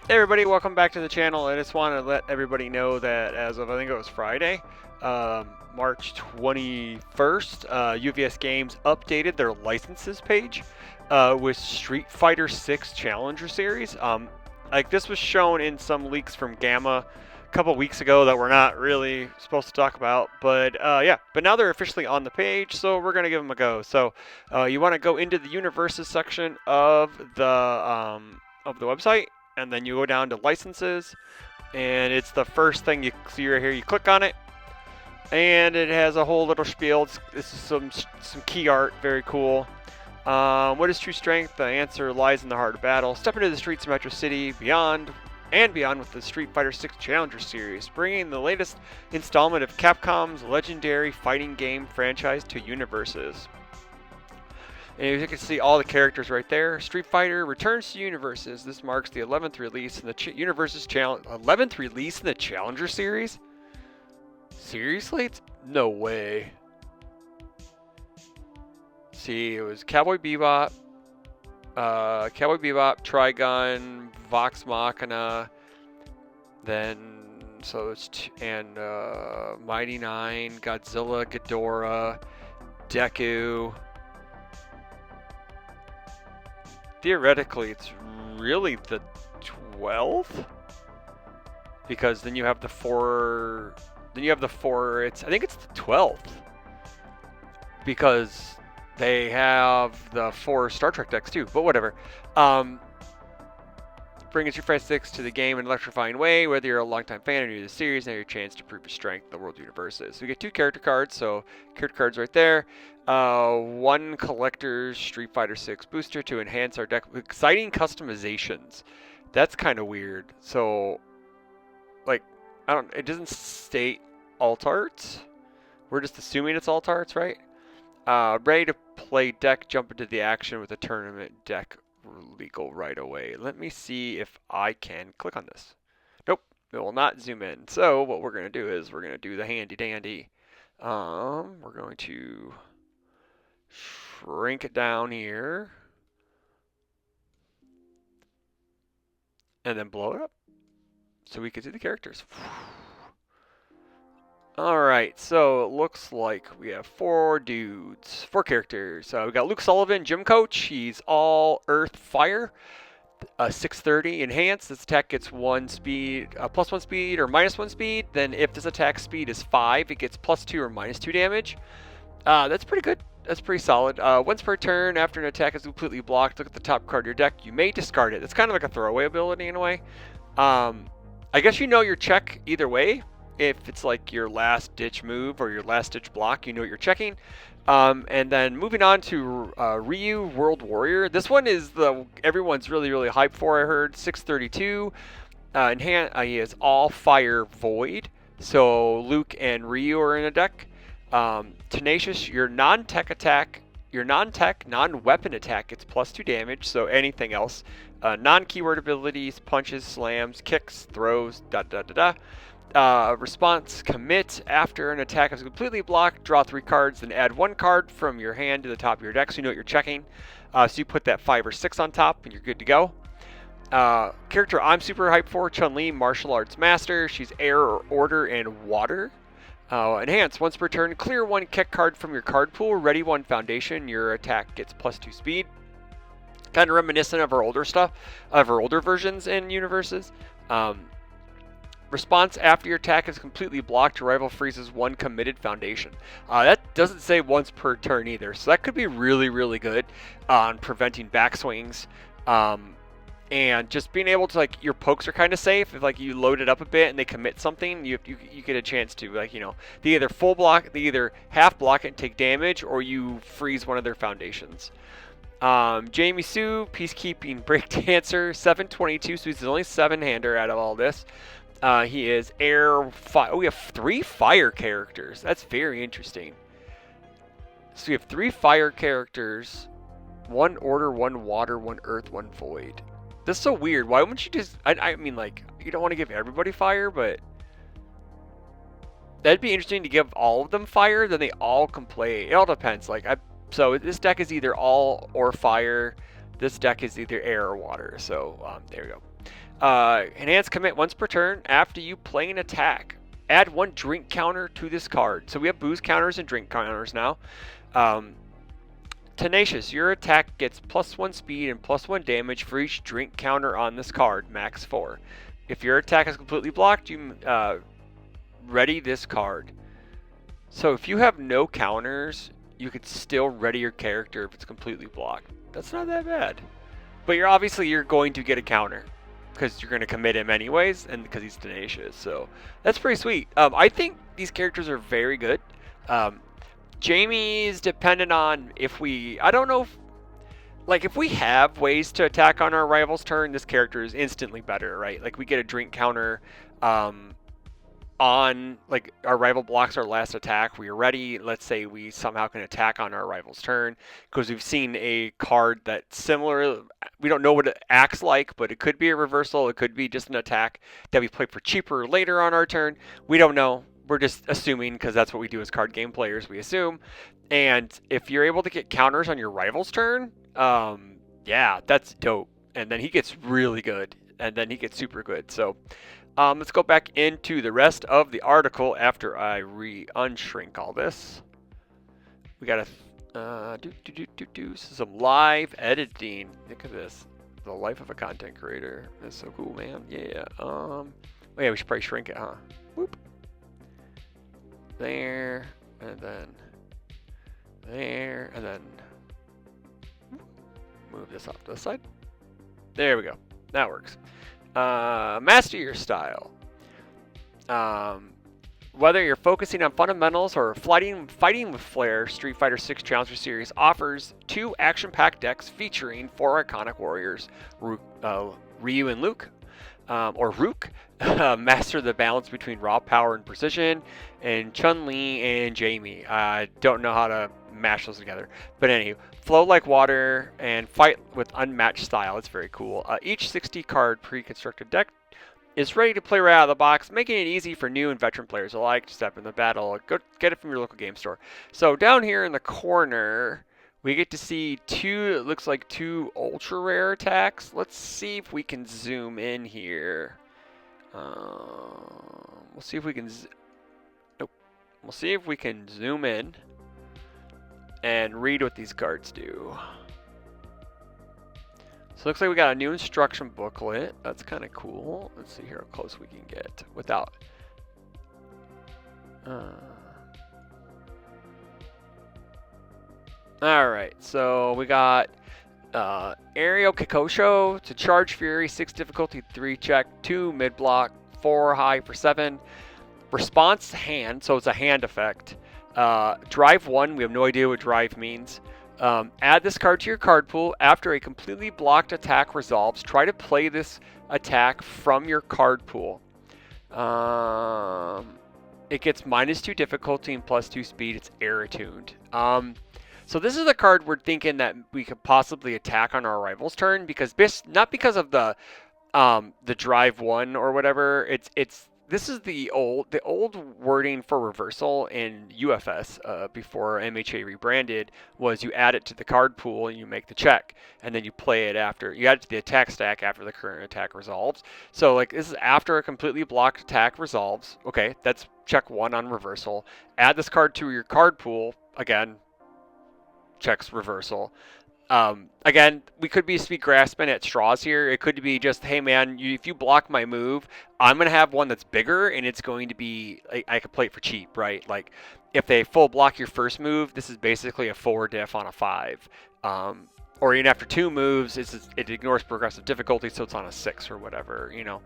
Hey everybody, welcome back to the channel. I just want to let everybody know that as of I think it was Friday, March 21st, UVS Games updated their licenses page with Street Fighter 6 Challenger Series. Like this was shown in some leaks from Gamma a couple weeks ago that we're not really supposed to talk about, but yeah. But now they're officially on the page, so we're gonna give them a go. So you want to go into the UniVersus section of the website, and then you go down to licenses, and it's the first thing you see right here. You click on it, and it has a whole little spiel. This is some key art, very cool. What is true strength? The answer lies in the heart of battle. Step into the streets of Metro City, beyond with the Street Fighter 6 Challenger Series, bringing the latest installment of Capcom's legendary fighting game franchise to UniVersus. And you can see all the characters right there. Street Fighter returns to UniVersus. This marks the 11th release in the UniVersus Challenge. 11th release in the Challenger Series? Seriously? No way. See, it was Cowboy Bebop, Trigun, Vox Machina, then so it's Mighty Nine, Godzilla, Ghidorah, Deku. Theoretically, it's really the 12th, because then you have the four. Then you have the four. I think it's the 12th, because they have the 4 Star Trek decks too. But whatever. Bringing Street Fighter 6 to the game in an electrifying way. Whether you're a longtime fan or new to the series, now your chance to prove your strength in the world universe is. So we get 2 character cards. So character cards right there. 1 collector's Street Fighter 6 booster to enhance our deck with exciting customizations. That's kind of weird. So, like, it doesn't state alt arts. We're just assuming it's alt arts, right? Ready to play deck, jump into the action with a tournament deck legal right away. Let me see if I can click on this. Nope, it will not zoom in. So what we're going to do is we're going to do the handy dandy. We're going to shrink it down here and then blow it up so we can see the characters. Alright, so it looks like we have 4 characters. So we got Luke Sullivan, Gym Coach. He's all Earth Fire. 630 enhanced. This attack gets 1 speed, +1 speed or -1 speed. Then if this attack speed is 5, it gets +2 or -2 damage. That's pretty good. That's pretty solid. Once per turn, after an attack is completely blocked, look at the top card of your deck. You may discard it. It's kind of like a throwaway ability in a way. I guess you know your check either way. If it's like your last ditch move or your last ditch block, you know what you're checking. And then moving on to Ryu World Warrior. This one is everyone's really hyped for. I heard 632. He is all fire void. So Luke and Ryu are in a deck. Tenacious. Your non-tech, non-weapon attack gets +2 damage. So anything else. Non-keyword abilities, punches, slams, kicks, throws, response, commit. After an attack is completely blocked, draw 3 cards, then add 1 card from your hand to the top of your deck so you know what you're checking. So you put that 5 or 6 on top and you're good to go. Character I'm super hyped for, Chun-Li, Martial Arts Master. She's air, or order, and water. Enhance. Once per turn, clear 1 kick card from your card pool. Ready 1 foundation. Your attack gets +2 speed. Kind of reminiscent of our older stuff, of our older versions in UniVersus. Response after your attack is completely blocked, your rival freezes 1 committed foundation. That doesn't say once per turn either, so that could be really good on preventing backswings. And just being able to, like, your pokes are kind of safe. If like you load it up a bit and they commit something, you get a chance to, like, you know, they either half block it and take damage, or you freeze one of their foundations. Jamie Sue, Peacekeeping Breakdancer, 722, so he's the only 7-hander out of all this. He is air, fire. We have 3 fire characters. That's very interesting. So we have 3 fire characters, 1 order, 1 water, 1 earth, 1 void. That's so weird. Why wouldn't you just... I mean, like, you don't want to give everybody fire, but... That'd be interesting to give all of them fire, then they all can play. It all depends. Like, so this deck is either all or fire. This deck is either air or water. So, there we go. Enhance commit once per turn after you play an attack. Add 1 drink counter to this card. So we have booze counters and drink counters now. Tenacious, your attack gets +1 speed and +1 damage for each drink counter on this card, max 4. If your attack is completely blocked, you ready this card. So if you have no counters, you could still ready your character if it's completely blocked. That's not that bad. But you're going to get a counter because you're going to commit him anyways, and because he's tenacious. So that's pretty sweet. I think these characters are very good. Jamie's dependent on if we, I don't know if we have ways to attack on our rival's turn, this character is instantly better, right? Like we get a drink counter on, like our rival blocks our last attack, we are ready. Let's say we somehow can attack on our rival's turn because we've seen a card that's similar. We don't know what it acts like, but it could be a reversal. It could be just an attack that we play for cheaper later on our turn. We don't know. We're just assuming because that's what we do as card game players. We assume. And if you're able to get counters on your rival's turn, yeah, that's dope. And then he gets really good. And then he gets super good. So let's go back into the rest of the article after I unshrink all this. We got to some live editing. Look at this. The life of a content creator. That's so cool, man. Yeah. Oh yeah, we should probably shrink it, huh? Whoop. There, and then there, and then move this off to the side. There we go. That works. Master your style. Whether you're focusing on fundamentals or fighting with flair, Street Fighter 6 Challenger Series offers 2 action-packed decks featuring 4 iconic warriors, Ryu and Luke, or Rook, master the balance between raw power and precision, and Chun-Li and Jamie. I don't know how to mash those together. But anyway, flow like water and fight with unmatched style. It's very cool. Each 60-card pre-constructed deck is ready to play right out of the box, making it easy for new and veteran players alike to step in the battle. Go get it from your local game store. So down here in the corner, we get to see it looks like 2 ultra rare attacks. Let's see if we can zoom in here. We'll see if we can. Nope. We'll see if we can zoom in and read what these cards do. So it looks like we got a new instruction booklet. That's kind of cool. Let's see here how close we can get without. Alright, so we got Aerial Kikosho to Charge Fury, 6 difficulty, 3 check, 2 mid block, 4 high for 7. Response hand, so it's a hand effect. Drive 1, we have no idea what drive means. Add this card to your card pool. After a completely blocked attack resolves, try to play this attack from your card pool. It gets -2 difficulty and +2 speed. It's air attuned. So this is the card we're thinking that we could possibly attack on our rival's turn because not because of the drive 1 or whatever. This is the old wording for reversal in UFS before MHA rebranded was you add it to the card pool and you make the check and then you play it after you add it to the attack stack after the current attack resolves. So like this is after a completely blocked attack resolves. Okay, that's check 1 on reversal. Add this card to your card pool again. Checks reversal. Again, we could be grasping at straws here. It could be just, hey man, if you block my move, I'm going to have one that's bigger and it's going to be, I could play it for cheap, right? Like if they full block your first move, this is basically a 4 diff on a 5. Or even after 2 moves, it ignores progressive difficulty, so it's on a 6 or whatever, you know.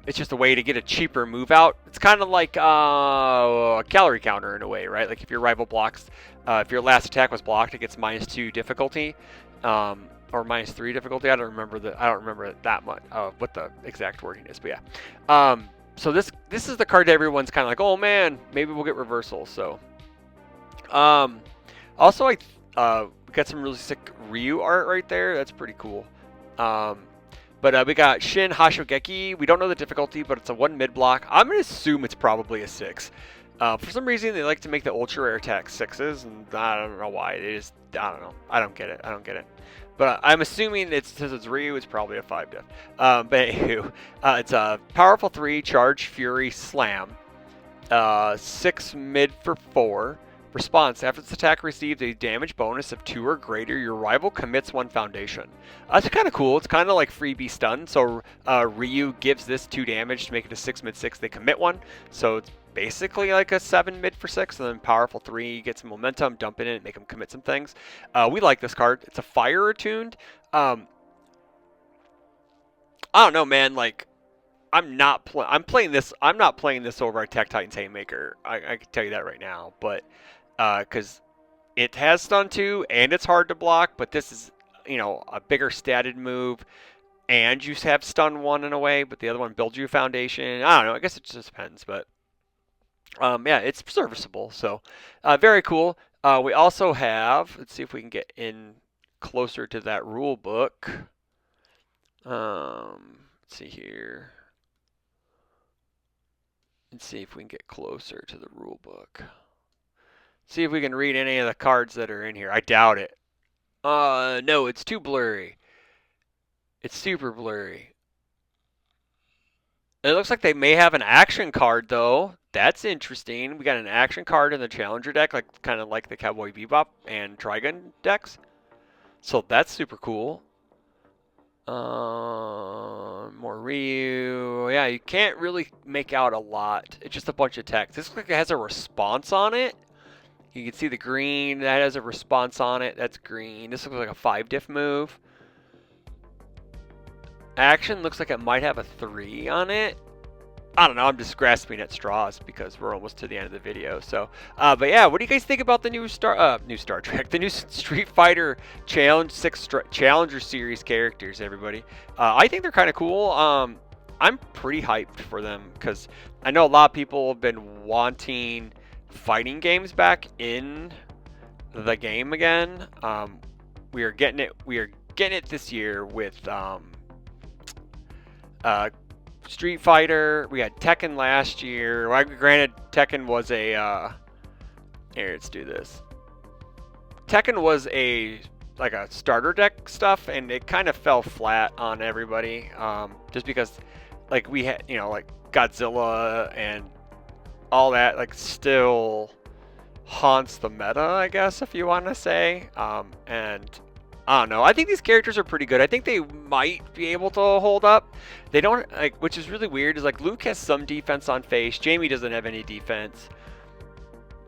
It's just a way to get a cheaper move out. It's kind of like a calorie counter in a way, right? Like if your rival blocks, if your last attack was blocked, it gets -2 difficulty, or -3 difficulty. I don't remember it that much. What the exact wording is, but yeah. So this is the card that everyone's kind of like, oh man, maybe we'll get reversal. So, also we got some really sick Ryu art right there. That's pretty cool. But we got Shin Hashogeki. We don't know the difficulty, but it's a 1 mid block. I'm going to assume it's probably a 6. For some reason, they like to make the ultra rare attack 6s, and I don't know why. I don't know. I don't get it. I don't get it. But I'm assuming since it's Ryu, it's probably a 5-diff. But anywho, it's a powerful 3 charge fury slam. 6 mid for 4. Response: after this attack receives a damage bonus of 2 or greater, your rival commits 1 foundation. That's kind of cool. It's kind of like freebie stun. So Ryu gives this 2 damage to make it a 6 mid 6. They commit 1. So it's basically like a 7 mid for 6. And then powerful 3, get some momentum, dump it in, make them commit some things. We like this card. It's a fire attuned. I don't know, man. Like, I'm playing this. I'm not playing this over a Tech Titans Haymaker. I can tell you that right now. But because it has stun 2 and it's hard to block, but this is, you know, a bigger statted move, and you have stun 1 in a way, but the other one builds you a foundation. I don't know. I guess it just depends, but yeah, it's serviceable. So very cool. We also have. Let's see if we can get in closer to that rule book. Let's see here. Let's see if we can get closer to the rule book. See if we can read any of the cards that are in here. I doubt it. No, it's too blurry. It's super blurry. It looks like they may have an action card, though. That's interesting. We got an action card in the Challenger deck, like kind of like the Cowboy Bebop and Trigun decks. So that's super cool. More Ryu. Yeah, you can't really make out a lot. It's just a bunch of text. This looks like it has a response on it. You can see the green. That has a response on it. That's green. This looks like a 5-diff move. Action looks like it might have a 3 on it. I don't know. I'm just grasping at straws because we're almost to the end of the video. So, but yeah, what do you guys think about the new Star Trek, the new Street Fighter Challenge 6 Challenger Series characters? Everybody, I think they're kind of cool. I'm pretty hyped for them because I know a lot of people have been wanting fighting games back in the game again. We are getting it. We are getting it this year with Street Fighter. We had Tekken last year. Well, granted, Tekken was a here, let's do this. Tekken was like a starter deck stuff, and it kind of fell flat on everybody. Just because, like, we had, you know, like Godzilla and all that, like, still haunts the meta, I guess, if you want to say. And I don't know. I think these characters are pretty good. I think they might be able to hold up. They don't, like, which is really weird, is like Luke has some defense on face. Jamie doesn't have any defense.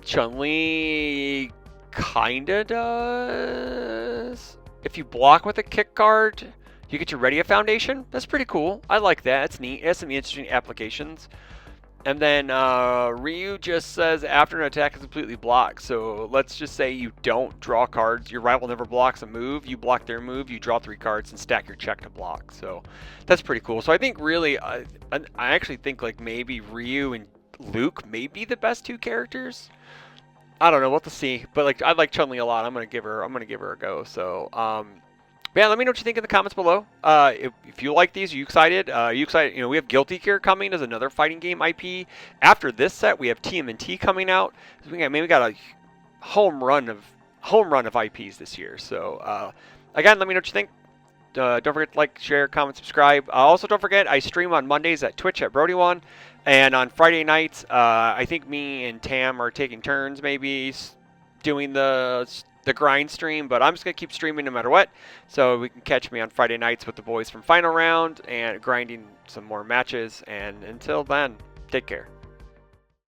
Chun-Li kinda does. If you block with a kick guard, you get your ready a foundation. That's pretty cool. I like that. It's neat. It has some interesting applications. And then Ryu just says after an attack is completely blocked. So let's just say you don't draw cards. Your rival never blocks a move. You block their move. You draw 3 cards and stack your check to block. So that's pretty cool. So I think really, I actually think like maybe Ryu and Luke may be the best 2 characters. I don't know. We'll have to see. But like I like Chun-Li a lot. I'm gonna give her a go. So yeah, let me know what you think in the comments below. If you like these, are you excited? You know, we have Guilty Gear coming as another fighting game IP. After this set, we have TMNT coming out. We got a home run of IPs this year. So again, let me know what you think. Don't forget to like, share, comment, subscribe. Also, don't forget, I stream on Mondays at Twitch at Brody1. And on Friday nights, I think me and Tam are taking turns maybe doing the grind stream, but I'm just going to keep streaming no matter what. So we can catch me on Friday nights with the boys from Final Round and grinding some more matches. And until then, take care.